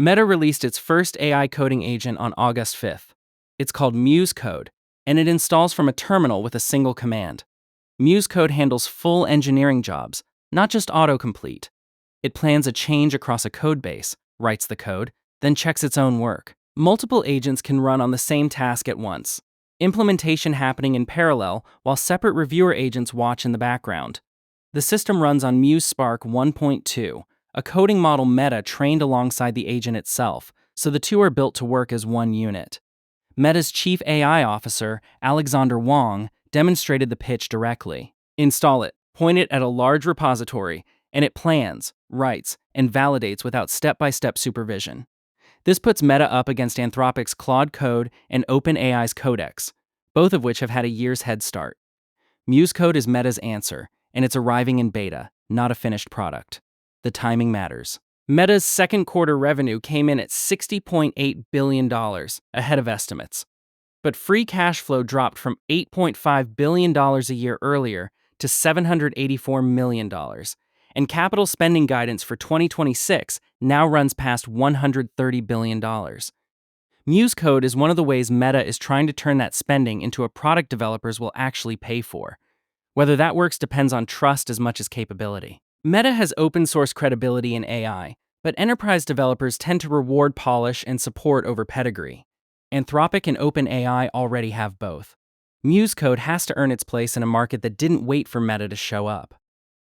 Meta released its first AI coding agent on August 5th. It's called Muse Code, and it installs from a terminal with a single command. Muse Code handles full engineering jobs, not just autocomplete. It plans a change across a codebase, writes the code, then checks its own work. Multiple agents can run on the same task at once, implementation happening in parallel while separate reviewer agents watch in the background. The system runs on Muse Spark 1.2, a coding model Meta trained alongside the agent itself, so the two are built to work as one unit. Meta's chief AI officer, Alexander Wang, demonstrated the pitch directly. Install it, point it at a large repository, and it plans, writes, and validates without step-by-step supervision. This puts Meta up against Anthropic's Claude Code and OpenAI's Codex, both of which have had a year's head start. Muse Code is Meta's answer, and it's arriving in beta, not a finished product. The timing matters. Meta's second quarter revenue came in at $60.8 billion, ahead of estimates. But free cash flow dropped from $8.5 billion a year earlier to $784 million, and capital spending guidance for 2026 now runs past $130 billion. Muse Code is one of the ways Meta is trying to turn that spending into a product developers will actually pay for. Whether that works depends on trust as much as capability. Meta has open source credibility in AI, but enterprise developers tend to reward polish and support over pedigree. Anthropic and OpenAI already have both. Muse Code has to earn its place in a market that didn't wait for Meta to show up.